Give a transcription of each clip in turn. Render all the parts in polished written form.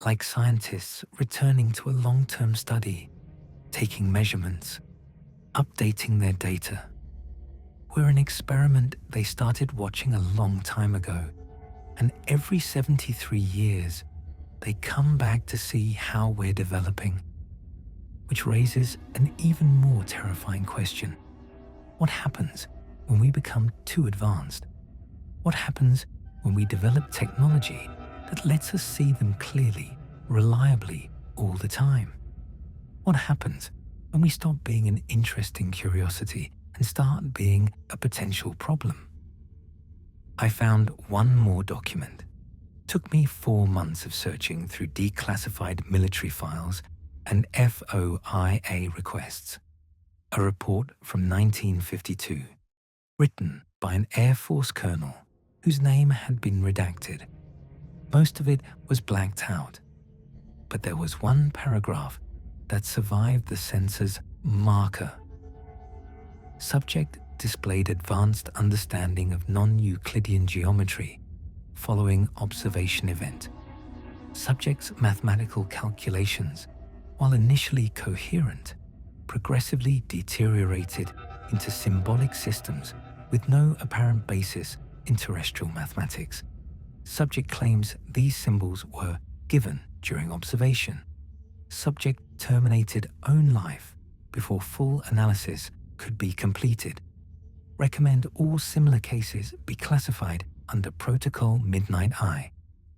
like scientists returning to a long-term study, taking measurements, updating their data. We're an experiment they started watching a long time ago, and every 73 years, they come back to see how we're developing. Which raises an even more terrifying question. What happens when we become too advanced? What happens when we develop technology that lets us see them clearly, reliably, all the time? What happens when we stop being an interesting curiosity and start being a potential problem? I found one more document. Took me 4 months of searching through declassified military files and FOIA requests. A report from 1952, written by an Air Force colonel whose name had been redacted. Most of it was blacked out, but there was one paragraph that survived the censor's marker. Subject displayed advanced understanding of non-Euclidean geometry following observation event. Subject's mathematical calculations, while initially coherent, progressively deteriorated into symbolic systems with no apparent basis in terrestrial mathematics. Subject claims these symbols were given during observation. Subject terminated own life before full analysis could be completed. Recommend all similar cases be classified under Protocol Midnight Eye,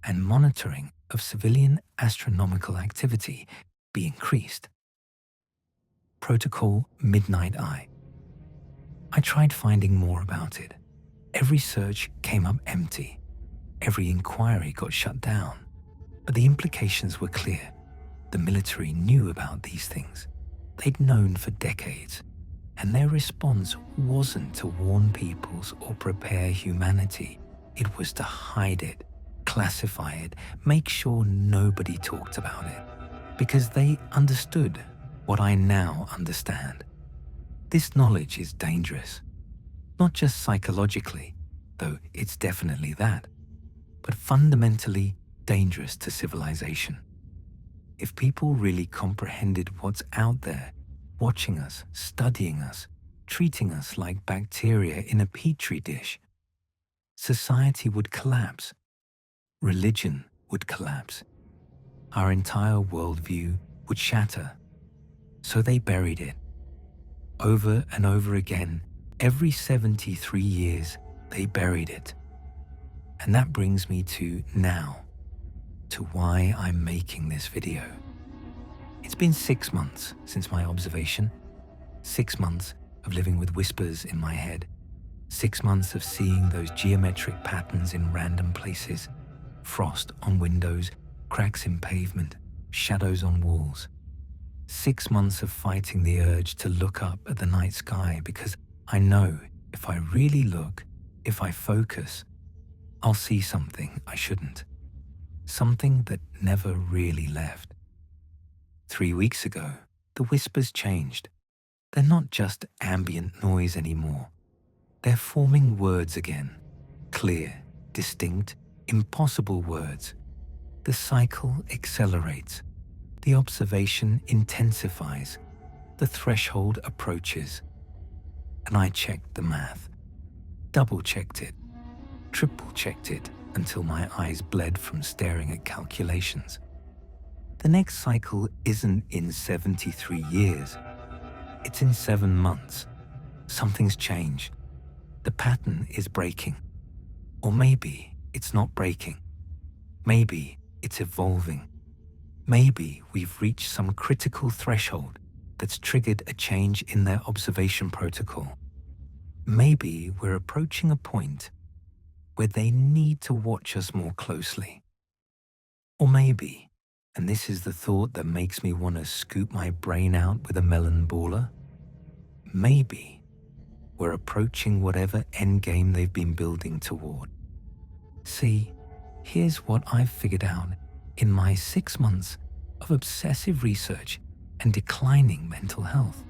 and monitoring of civilian astronomical activity be increased. Protocol Midnight Eye. I tried finding more about it. Every search came up empty. Every inquiry got shut down. But the implications were clear. The military knew about these things. They'd known for decades. And their response wasn't to warn peoples or prepare humanity. It was to hide it, classify it, make sure nobody talked about it. Because they understood what I now understand. This knowledge is dangerous. Not just psychologically, though it's definitely that, but fundamentally dangerous to civilization. If people really comprehended what's out there, watching us, studying us, treating us like bacteria in a petri dish, society would collapse. Religion would collapse. Our entire worldview would shatter. So they buried it. Over and over again, every 73 years, they buried it. And that brings me to now, to why I'm making this video. It's been 6 months since my observation, 6 months of living with whispers in my head, 6 months of seeing those geometric patterns in random places, frost on windows, cracks in pavement, shadows on walls. 6 months of fighting the urge to look up at the night sky because I know if I really look, if I focus, I'll see something I shouldn't. Something that never really left. 3 weeks ago, the whispers changed. They're not just ambient noise anymore. They're forming words again. Clear, distinct, impossible words. The cycle accelerates. The observation intensifies. The threshold approaches. And I checked the math. Double-checked it. Triple-checked it until my eyes bled from staring at calculations. The next cycle isn't in 73 years. It's in 7 months. Something's changed. The pattern is breaking. Or maybe it's not breaking. Maybe it's evolving. Maybe we've reached some critical threshold that's triggered a change in their observation protocol. Maybe we're approaching a point where they need to watch us more closely. Or maybe, and this is the thought that makes me want to scoop my brain out with a melon baller, maybe we're approaching whatever endgame they've been building toward. See, here's what I've figured out in my 6 months of obsessive research and declining mental health.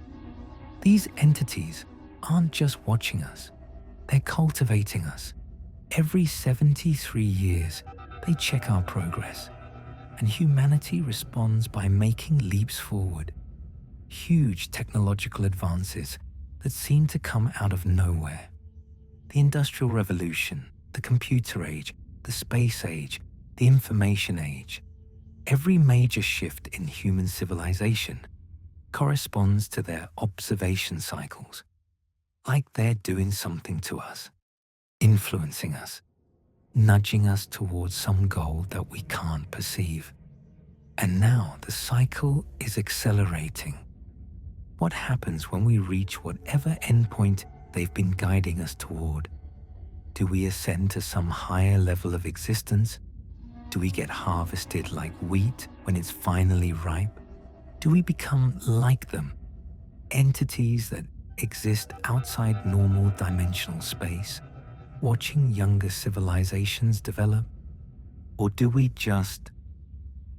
These entities aren't just watching us, they're cultivating us. Every 73 years, they check our progress. And humanity responds by making leaps forward, huge technological advances that seem to come out of nowhere. The Industrial Revolution, the computer age, the space age, the information age. Every major shift in human civilization corresponds to their observation cycles, like they're doing something to us, influencing us, nudging us towards some goal that we can't perceive. And now the cycle is accelerating. What happens when we reach whatever endpoint they've been guiding us toward? Do we ascend to some higher level of existence? Do we get harvested like wheat when it's finally ripe? Do we become like them, entities that exist outside normal dimensional space, watching younger civilizations develop? Or do we just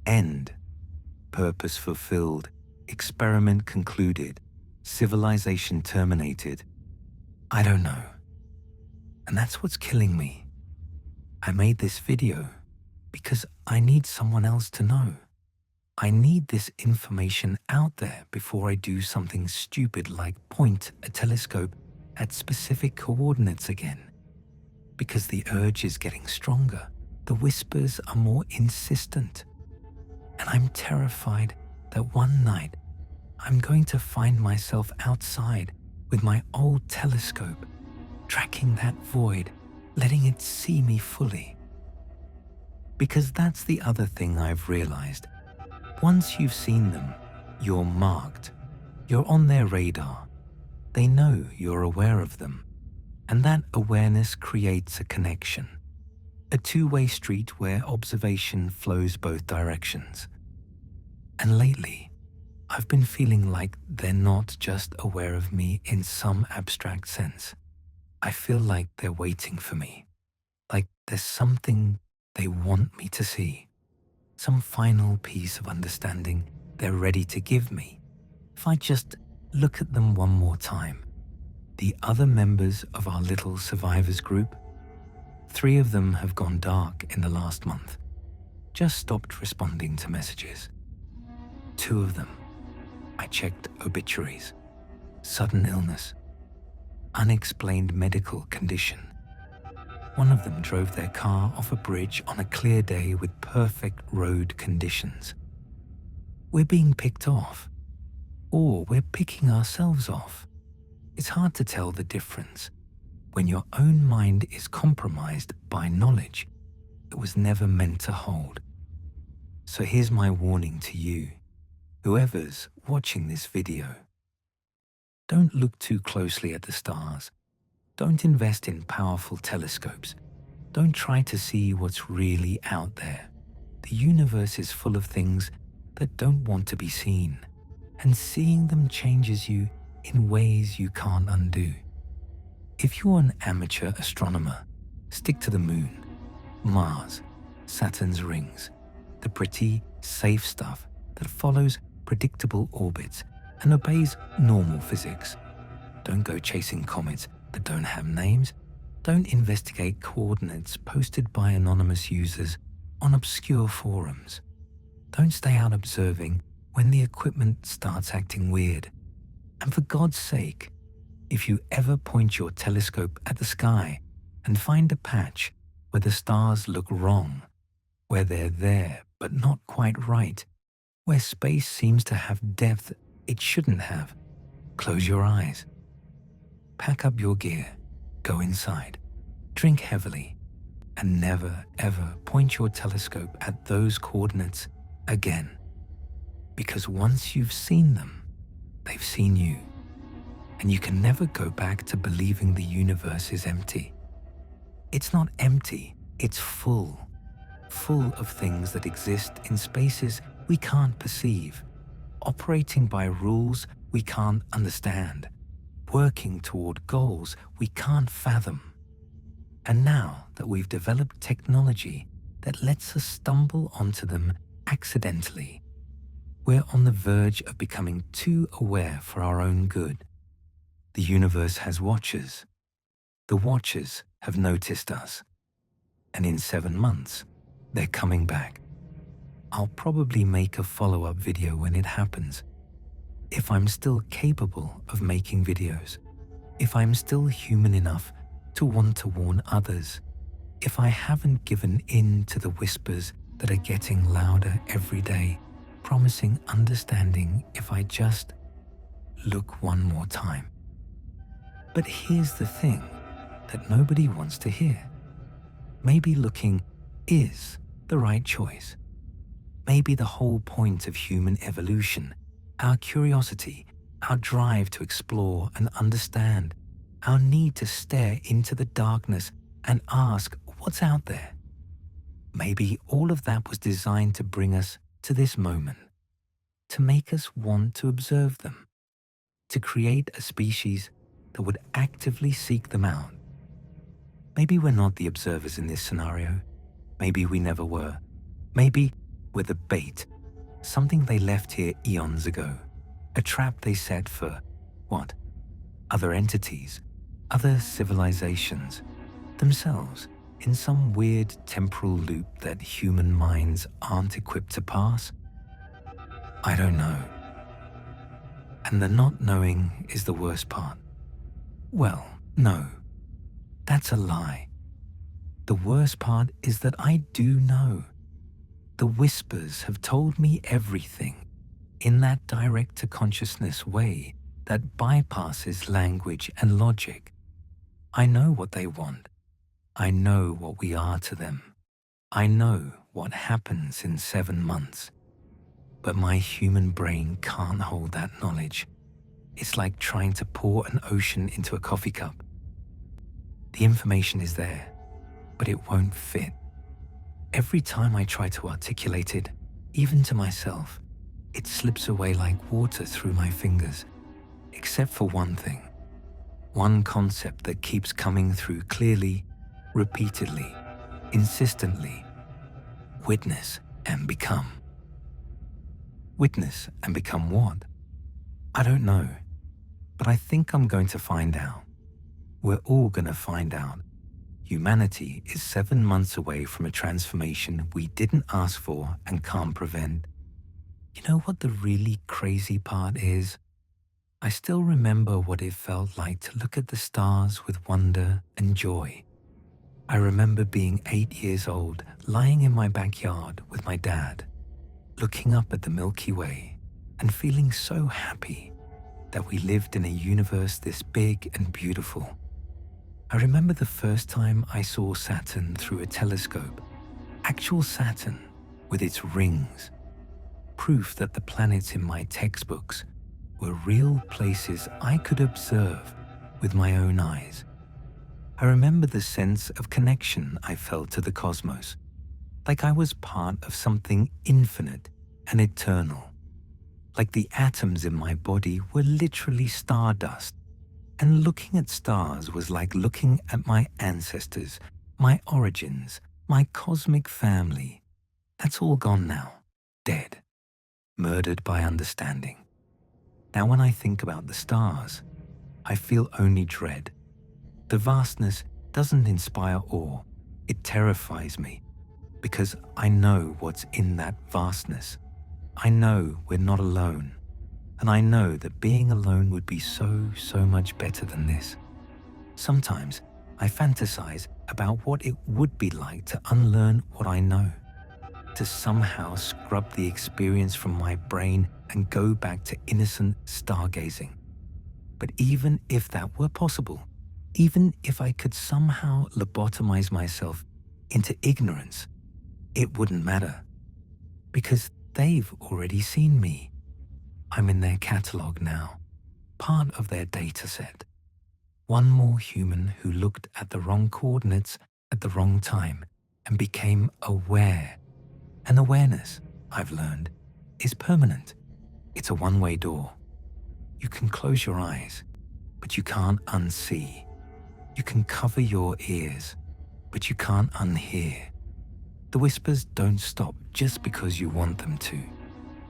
end? Purpose fulfilled, experiment concluded, civilization terminated. I don't know. And that's what's killing me. I made this video because I need someone else to know. I need this information out there before I do something stupid like point a telescope at specific coordinates again. Because the urge is getting stronger, the whispers are more insistent. And I'm terrified that one night I'm going to find myself outside with my old telescope, tracking that void, letting it see me fully. Because that's the other thing I've realized. Once you've seen them, you're marked. You're on their radar. They know you're aware of them. And that awareness creates a connection. A two-way street where observation flows both directions. And lately, I've been feeling like they're not just aware of me in some abstract sense. I feel like they're waiting for me. Like there's something they want me to see. Some final piece of understanding they're ready to give me. If I just look at them one more time. The other members of our little survivors group, 3 of them have gone dark in the last month. Just stopped responding to messages. 2 of them, I checked obituaries. Sudden illness. Unexplained medical condition. One of them drove their car off a bridge on a clear day with perfect road conditions. We're being picked off. Or we're picking ourselves off. It's hard to tell the difference when your own mind is compromised by knowledge it was never meant to hold. So here's my warning to you, whoever's watching this video. Don't look too closely at the stars. Don't invest in powerful telescopes. Don't try to see what's really out there. The universe is full of things that don't want to be seen, and seeing them changes you in ways you can't undo. If you're an amateur astronomer, stick to the moon, Mars, Saturn's rings, the pretty, safe stuff that follows predictable orbits and obeys normal physics. Don't go chasing comets that don't have names. Don't investigate coordinates posted by anonymous users on obscure forums. Don't stay out observing when the equipment starts acting weird. And for God's sake, if you ever point your telescope at the sky and find a patch where the stars look wrong, where they're there but not quite right, where space seems to have depth it shouldn't have, close your eyes. Pack up your gear, go inside, drink heavily, and never ever point your telescope at those coordinates again. Because once you've seen them, they've seen you. And you can never go back to believing the universe is empty. It's not empty, it's full. Full of things that exist in spaces we can't perceive, operating by rules we can't understand, working toward goals we can't fathom. And now that we've developed technology that lets us stumble onto them accidentally, we're on the verge of becoming too aware for our own good. The universe has watchers. The watchers have noticed us. And in 7 months, they're coming back. I'll probably make a follow-up video when it happens. If I'm still capable of making videos, if I'm still human enough to want to warn others, if I haven't given in to the whispers that are getting louder every day, promising understanding if I just look one more time. But here's the thing that nobody wants to hear. Maybe looking is the right choice. Maybe the whole point of human evolution, our curiosity, our drive to explore and understand, our need to stare into the darkness and ask what's out there. Maybe all of that was designed to bring us to this moment, to make us want to observe them, to create a species that would actively seek them out. Maybe we're not the observers in this scenario. Maybe we never were. Maybe we're the bait, something they left here eons ago, a trap they set for, what? Other entities, other civilizations, themselves, in some weird temporal loop that human minds aren't equipped to pass? I don't know. And the not knowing is the worst part. Well, no, that's a lie. The worst part is that I do know. The whispers have told me everything in that direct-to-consciousness way that bypasses language and logic. I know what they want. I know what we are to them. I know what happens in 7 months. But my human brain can't hold that knowledge. It's like trying to pour an ocean into a coffee cup. The information is there, but it won't fit. Every time I try to articulate it, even to myself, it slips away like water through my fingers, except for one thing, one concept that keeps coming through clearly, repeatedly, insistently: witness and become. Witness and become what? I don't know, but I think I'm going to find out. We're all going to find out. Humanity is 7 months away from a transformation we didn't ask for and can't prevent. You know what the really crazy part is? I still remember what it felt like to look at the stars with wonder and joy. I remember being 8 years old, lying in my backyard with my dad, looking up at the Milky Way and feeling so happy that we lived in a universe this big and beautiful. I remember the first time I saw Saturn through a telescope, actual Saturn with its rings, proof that the planets in my textbooks were real places I could observe with my own eyes. I remember the sense of connection I felt to the cosmos, like I was part of something infinite and eternal, like the atoms in my body were literally stardust, and looking at stars was like looking at my ancestors, my origins, my cosmic family. That's all gone now, dead, murdered by understanding. Now when I think about the stars, I feel only dread. The vastness doesn't inspire awe, it terrifies me, because I know what's in that vastness. I know we're not alone, and I know that being alone would be so much better than this. Sometimes I fantasize about what it would be like to unlearn what I know, to somehow scrub the experience from my brain and go back to innocent stargazing. But even if that were possible, even if I could somehow lobotomize myself into ignorance, it wouldn't matter, because they've already seen me. I'm in their catalog now, part of their data set. One more human who looked at the wrong coordinates at the wrong time and became aware. And awareness, I've learned, is permanent. It's a one-way door. You can close your eyes, but you can't unsee. You can cover your ears, but you can't unhear. The whispers don't stop just because you want them to.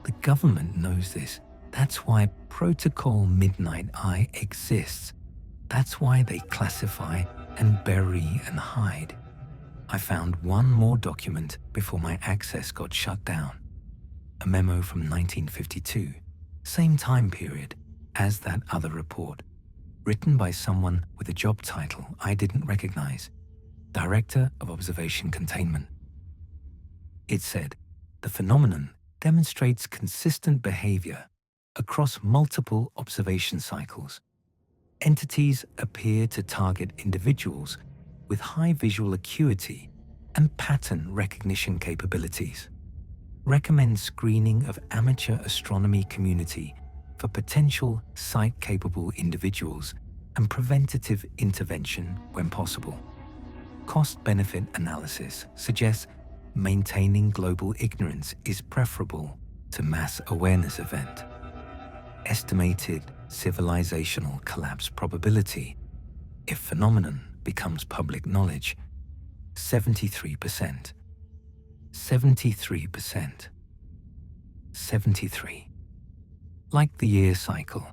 The government knows this. That's why Protocol Midnight Eye exists. That's why they classify and bury and hide. I found one more document before my access got shut down. a memo from 1952, same time period as that other report, written by someone with a job title I didn't recognize, Director of Observation Containment. It said, the phenomenon demonstrates consistent behavior across multiple observation cycles. Entities appear to target individuals with high visual acuity and pattern recognition capabilities. Recommend screening of amateur astronomy community for potential sight-capable individuals and preventative intervention when possible. Cost-benefit analysis suggests maintaining global ignorance is preferable to mass awareness event. Estimated civilizational collapse probability, if phenomenon becomes public knowledge, 73%. 73%. 73. Like the year cycle.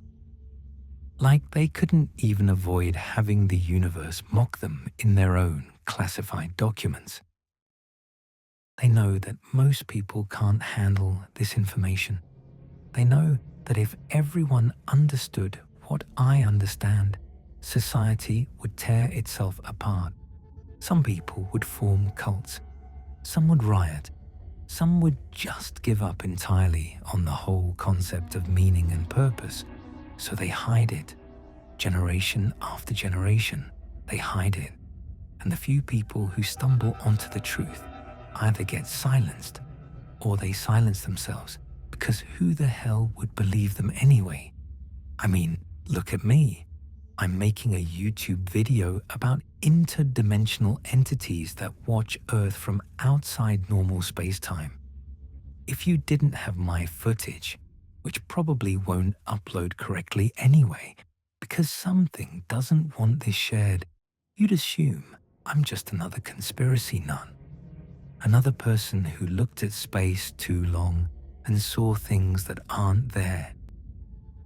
Like they couldn't even avoid having the universe mock them in their own classified documents. They know that most people can't handle this information. They know that if everyone understood what I understand, society would tear itself apart. Some people would form cults. Some would riot. Some would just give up entirely on the whole concept of meaning and purpose. So they hide it. Generation after generation, they hide it. And the few people who stumble onto the truth either get silenced or they silence themselves, because who the hell would believe them anyway? I mean, look at me. I'm making a YouTube video about interdimensional entities that watch Earth from outside normal space-time. If you didn't have my footage, which probably won't upload correctly anyway, because something doesn't want this shared, you'd assume I'm just another conspiracy nut. Another person who looked at space too long and saw things that aren't there.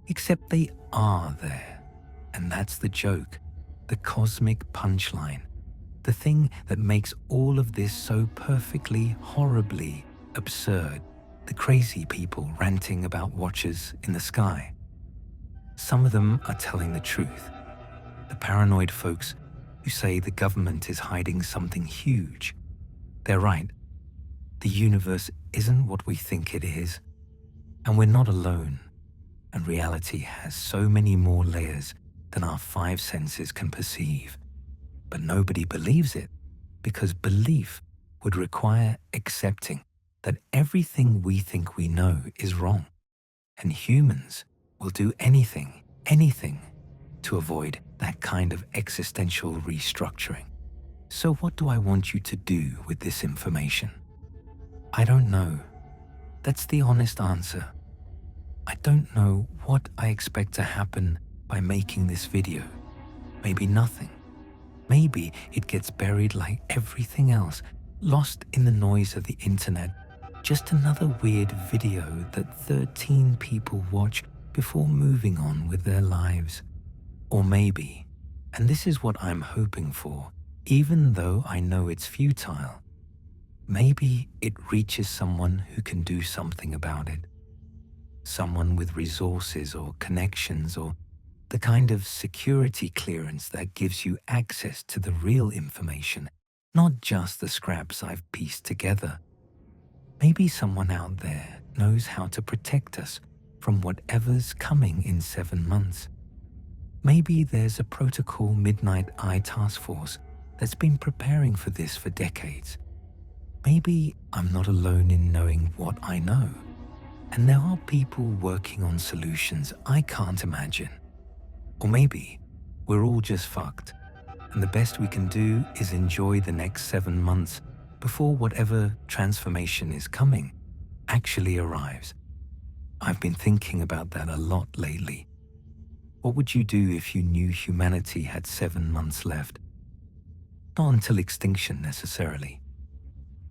Except they are there. And that's the joke, the cosmic punchline, the thing that makes all of this so perfectly, horribly absurd, the crazy people ranting about watchers in the sky. Some of them are telling the truth, the paranoid folks who say the government is hiding something huge. They're right. The universe isn't what we think it is, and we're not alone, and reality has so many more layers than our five senses can perceive. But nobody believes it, because belief would require accepting that everything we think we know is wrong, and humans will do anything to avoid that kind of existential restructuring. So what do I want you to do with this information? I don't know. That's the honest answer. I don't know what I expect to happen by making this video. Maybe nothing. Maybe it gets buried like everything else, lost in the noise of the internet. Just another weird video that 13 people watch before moving on with their lives. Or maybe, and this is what I'm hoping for, even though I know it's futile, maybe it reaches someone who can do something about it. Someone with resources or connections or the kind of security clearance that gives you access to the real information, not just the scraps I've pieced together. Maybe someone out there knows how to protect us from whatever's coming in 7 months. Maybe there's a protocol Midnight Eye task force that's been preparing for this for decades. Maybe I'm not alone in knowing what I know, and there are people working on solutions I can't imagine. Or maybe we're all just fucked, and the best we can do is enjoy the next 7 months before whatever transformation is coming actually arrives. I've been thinking about that a lot lately. What would you do if you knew humanity had 7 months left? Not until extinction necessarily.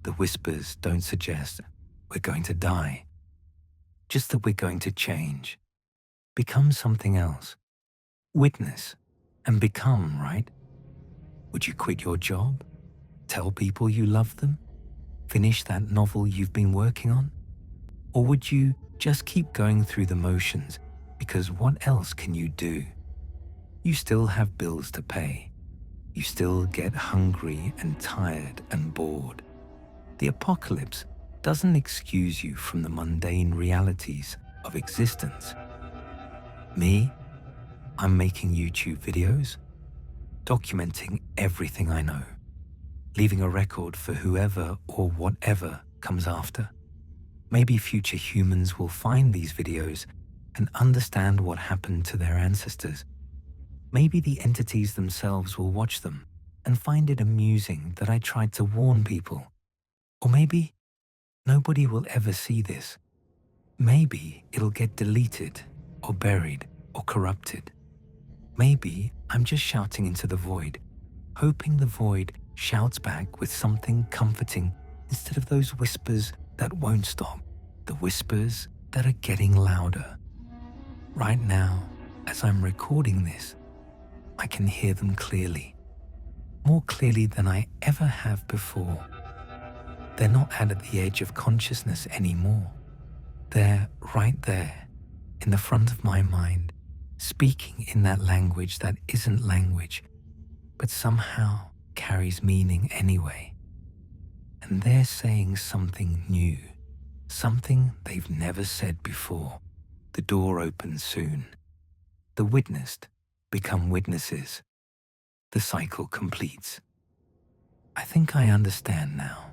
The whispers don't suggest we're going to die, just that we're going to change, become something else. Witness and become, right? Would you quit your job? Tell people you love them? Finish that novel you've been working on? Or would you just keep going through the motions because what else can you do? You still have bills to pay. You still get hungry and tired and bored. The apocalypse doesn't excuse you from the mundane realities of existence. Me, I'm making YouTube videos, documenting everything I know, leaving a record for whoever or whatever comes after. Maybe future humans will find these videos and understand what happened to their ancestors. Maybe the entities themselves will watch them and find it amusing that I tried to warn people. Or maybe nobody will ever see this. Maybe it'll get deleted or buried or corrupted. Maybe I'm just shouting into the void, hoping the void shouts back with something comforting instead of those whispers that won't stop, the whispers that are getting louder. Right now, as I'm recording this, I can hear them clearly, more clearly than I ever have before. They're not at the edge of consciousness anymore. They're right there, in the front of my mind, speaking in that language that isn't language, but somehow carries meaning anyway. And they're saying something new, something they've never said before. The door opens soon. The witnessed become witnesses. The cycle completes. I think I understand now.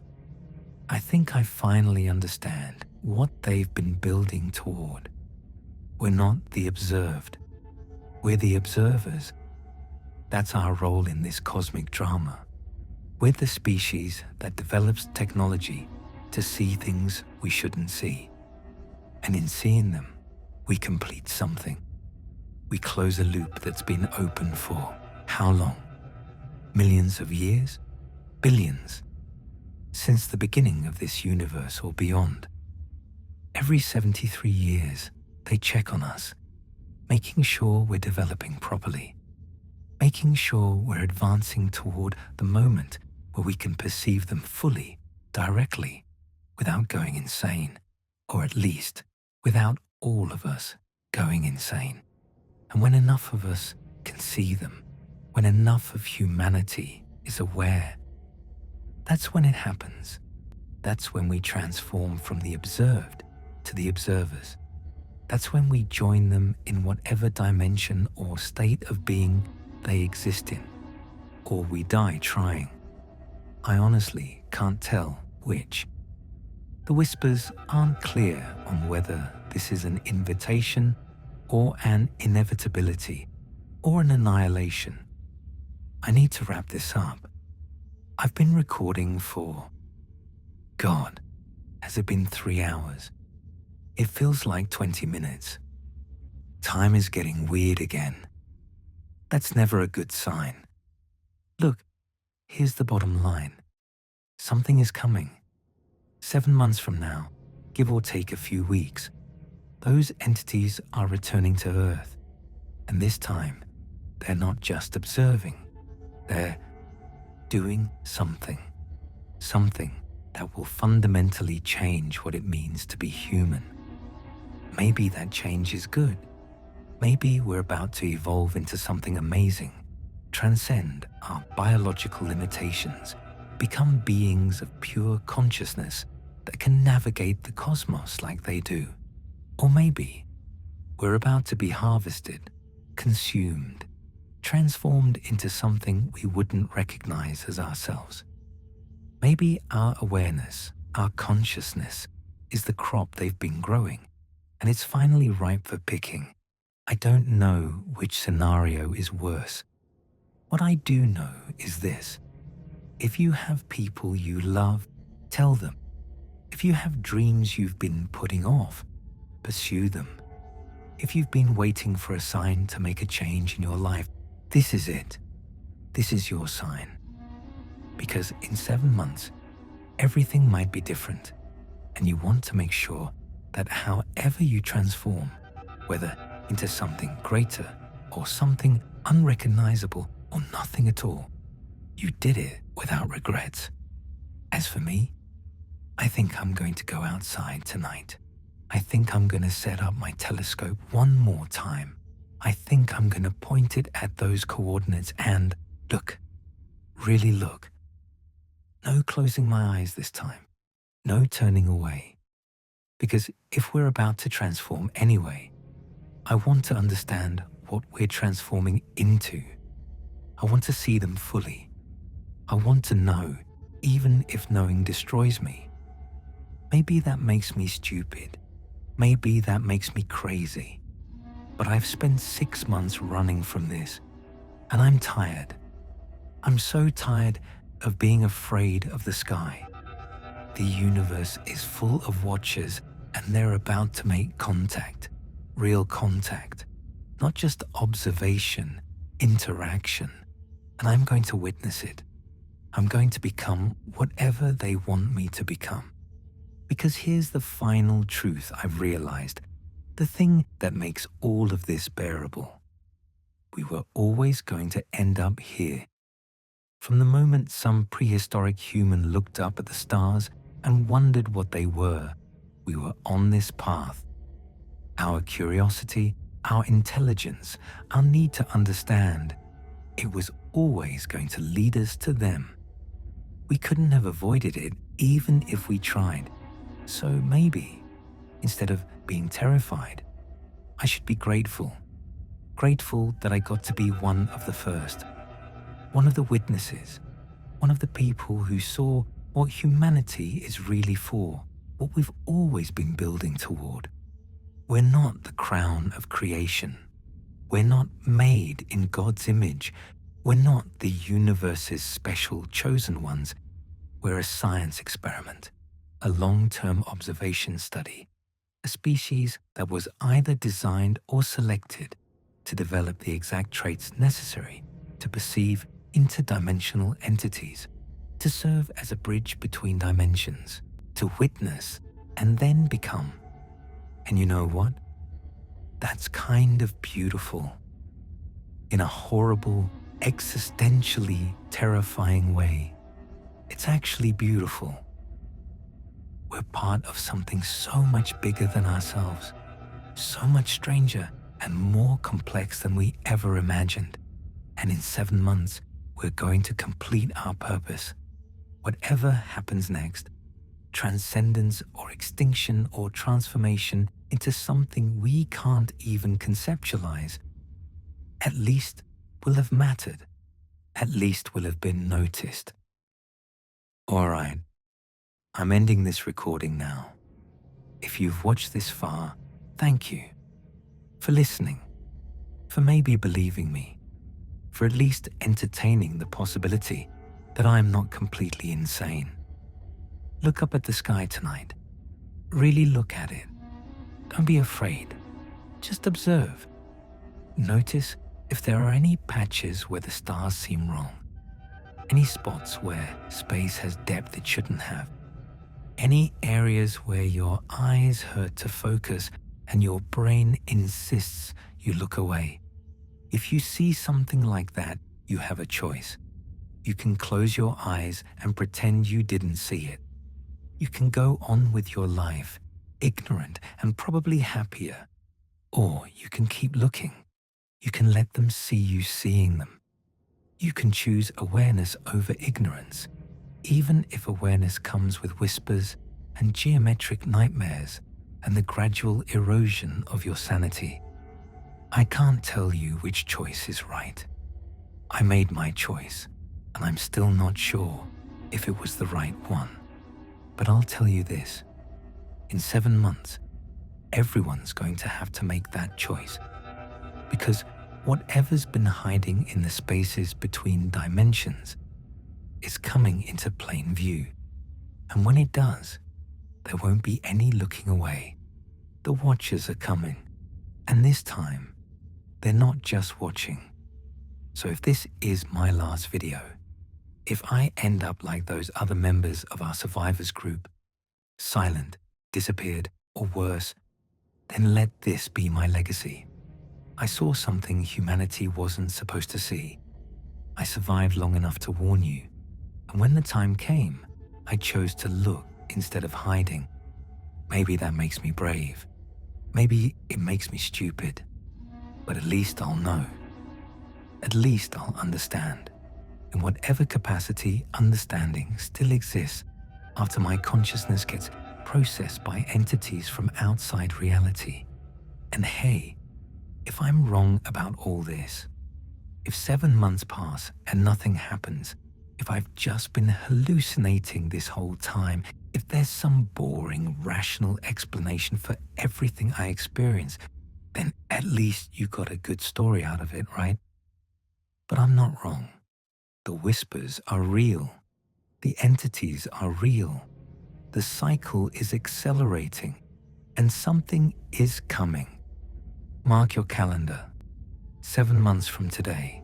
I think I finally understand what they've been building toward. We're not the observed. We're the observers. That's our role in this cosmic drama. We're the species that develops technology to see things we shouldn't see. And in seeing them, we complete something. We close a loop that's been open for how long? Millions of years? Billions? Since the beginning of this universe or beyond. Every 73 years, they check on us, making sure we're developing properly, making sure we're advancing toward the moment where we can perceive them fully, directly, without going insane, or at least without all of us going insane. And when enough of us can see them, when enough of humanity is aware, that's when it happens. That's when we transform from the observed to the observers. That's when we join them in whatever dimension or state of being they exist in, or we die trying. I honestly can't tell which. The whispers aren't clear on whether this is an invitation or an inevitability or an annihilation. I need to wrap this up. I've been recording for, God, has it been 3 hours? It feels like 20 minutes. Time is getting weird again. That's never a good sign. Look, here's the bottom line. Something is coming. 7 months from now, give or take a few weeks, those entities are returning to Earth. And this time, they're not just observing. They're doing something. Something that will fundamentally change what it means to be human. Maybe that change is good. Maybe we're about to evolve into something amazing, transcend our biological limitations, become beings of pure consciousness that can navigate the cosmos like they do. Or maybe we're about to be harvested, consumed, transformed into something we wouldn't recognize as ourselves. Maybe our awareness, our consciousness, is the crop they've been growing, and it's finally ripe for picking. I don't know which scenario is worse. What I do know is this. If you have people you love, tell them. If you have dreams you've been putting off, pursue them. If you've been waiting for a sign to make a change in your life, this is it. This is your sign. Because in 7 months, everything might be different, and you want to make sure that however you transform, whether into something greater or something unrecognizable or nothing at all, you did it without regrets. As for me, I think I'm going to go outside tonight I think I'm gonna set up my telescope one more time. I think I'm gonna point it at those coordinates and look, really look. No closing my eyes this time. No turning away. Because if we're about to transform anyway, I want to understand what we're transforming into. I want to see them fully. I want to know, even if knowing destroys me. Maybe that makes me stupid. Maybe that makes me crazy. But I've spent 6 months running from this, and I'm tired. I'm so tired of being afraid of the sky. The universe is full of watchers, and they're about to make contact, real contact, not just observation, interaction. And I'm going to witness it. I'm going to become whatever they want me to become. Because here's the final truth I've realized, the thing that makes all of this bearable. We were always going to end up here. From the moment some prehistoric human looked up at the stars and wondered what they were, we were on this path. Our curiosity, our intelligence, our need to understand, it was always going to lead us to them. We couldn't have avoided it even if we tried. So maybe, instead of being terrified, I should be grateful. Grateful that I got to be one of the first, one of the witnesses, one of the people who saw what humanity is really for, what we've always been building toward. We're not the crown of creation. We're not made in God's image. We're not the universe's special chosen ones. We're a science experiment, a long-term observation study, a species that was either designed or selected to develop the exact traits necessary to perceive interdimensional entities, to serve as a bridge between dimensions, to witness and then become. And you know what? That's kind of beautiful. In a horrible, existentially terrifying way, it's actually beautiful. We're part of something so much bigger than ourselves, so much stranger and more complex than we ever imagined. And in 7 months, we're going to complete our purpose. Whatever happens next, transcendence or extinction or transformation into something we can't even conceptualize, at least will have mattered. At least will have been noticed. All right, I'm ending this recording now. If you've watched this far, thank you for listening, for maybe believing me, for at least entertaining the possibility that I'm not completely insane. Look up at the sky tonight. Really look at it. Don't be afraid. Just observe. Notice if there are any patches where the stars seem wrong, any spots where space has depth it shouldn't have, any areas where your eyes hurt to focus and your brain insists you look away. If you see something like that, you have a choice. You can close your eyes and pretend you didn't see it. You can go on with your life, ignorant and probably happier. Or you can keep looking. You can let them see you seeing them. You can choose awareness over ignorance, even if awareness comes with whispers and geometric nightmares and the gradual erosion of your sanity. I can't tell you which choice is right. I made my choice, and I'm still not sure if it was the right one. But I'll tell you this, in 7 months, everyone's going to have to make that choice. Because whatever's been hiding in the spaces between dimensions is coming into plain view. And when it does, there won't be any looking away. The watchers are coming. And this time, they're not just watching. So if this is my last video, if I end up like those other members of our survivors group, silent, disappeared, or worse, then let this be my legacy. I saw something humanity wasn't supposed to see. I survived long enough to warn you. And when the time came, I chose to look instead of hiding. Maybe that makes me brave. Maybe it makes me stupid. But at least I'll know. At least I'll understand. In whatever capacity understanding still exists after my consciousness gets processed by entities from outside reality. And hey, if I'm wrong about all this, if 7 months pass and nothing happens, if I've just been hallucinating this whole time, if there's some boring, rational explanation for everything I experience, then at least you got a good story out of it, right? But I'm not wrong. The whispers are real. The entities are real. The cycle is accelerating, and something is coming. Mark your calendar. 7 months from today,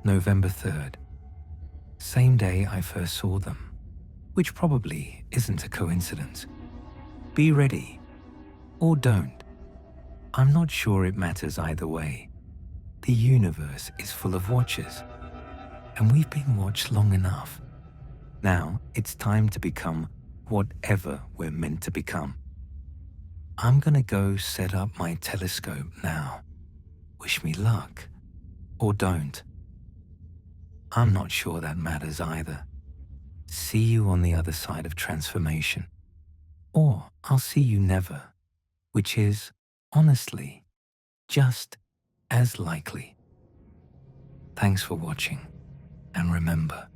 November 3rd. Same day I first saw them, which probably isn't a coincidence. Be ready, or don't. I'm not sure it matters either way. The universe is full of watchers, and we've been watched long enough. Now it's time to become whatever we're meant to become. I'm gonna go set up my telescope now. Wish me luck, or don't. I'm not sure that matters either. See you on the other side of transformation. Or I'll see you never, which is, honestly, just as likely. Thanks for watching, and remember,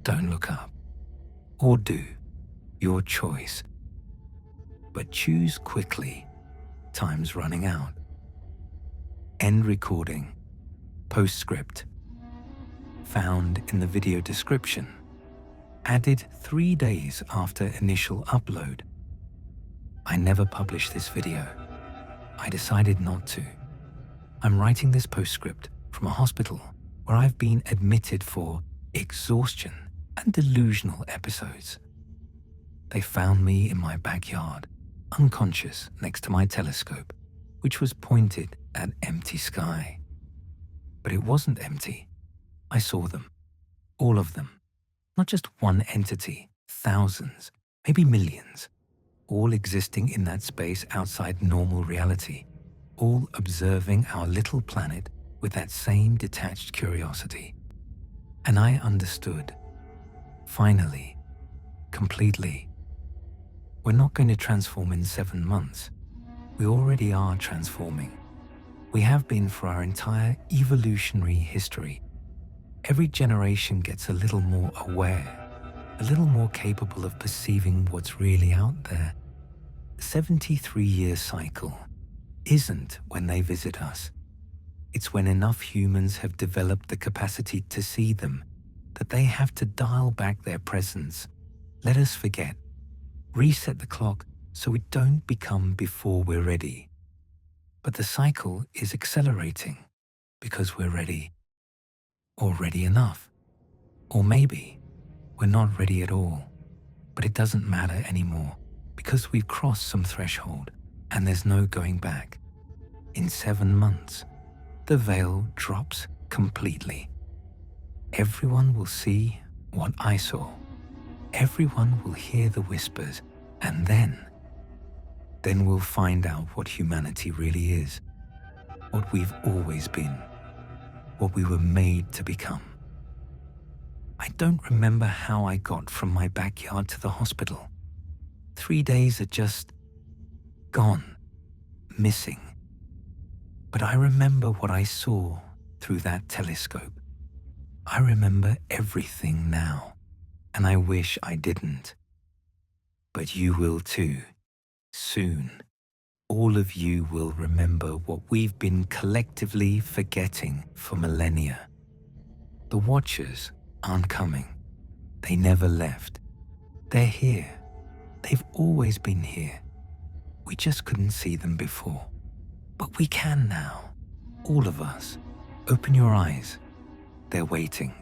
don't look up. Or do, your choice. But choose quickly, time's running out. End recording. Postscript. Found in the video description. Added 3 days after initial upload. I never published this video. I decided not to. I'm writing this postscript from a hospital where I've been admitted for exhaustion and delusional episodes. They found me in my backyard, unconscious next to my telescope, which was pointed at empty sky. But it wasn't empty. I saw them, all of them, not just one entity, thousands, maybe millions, all existing in that space outside normal reality, all observing our little planet with that same detached curiosity. And I understood, finally, completely. We're not going to transform in 7 months. We already are transforming. We have been for our entire evolutionary history. Every generation gets a little more aware, a little more capable of perceiving what's really out there. The 73-year cycle isn't when they visit us. It's when enough humans have developed the capacity to see them that they have to dial back their presence, let us forget, reset the clock so we don't become before we're ready. But the cycle is accelerating because we're ready, or ready enough. Or maybe we're not ready at all, but it doesn't matter anymore because we've crossed some threshold and there's no going back. In 7 months, the veil drops completely. Everyone will see what I saw. Everyone will hear the whispers, and then we'll find out what humanity really is, what we've always been, what we were made to become. I don't remember how I got from my backyard to the hospital. 3 days are just gone, missing. But I remember what I saw through that telescope. I remember everything now, and I wish I didn't. But you will too, soon. All of you will remember what we've been collectively forgetting for millennia. The Watchers aren't coming. They never left. They're here. They've always been here. We just couldn't see them before. But we can now. All of us. Open your eyes. They're waiting.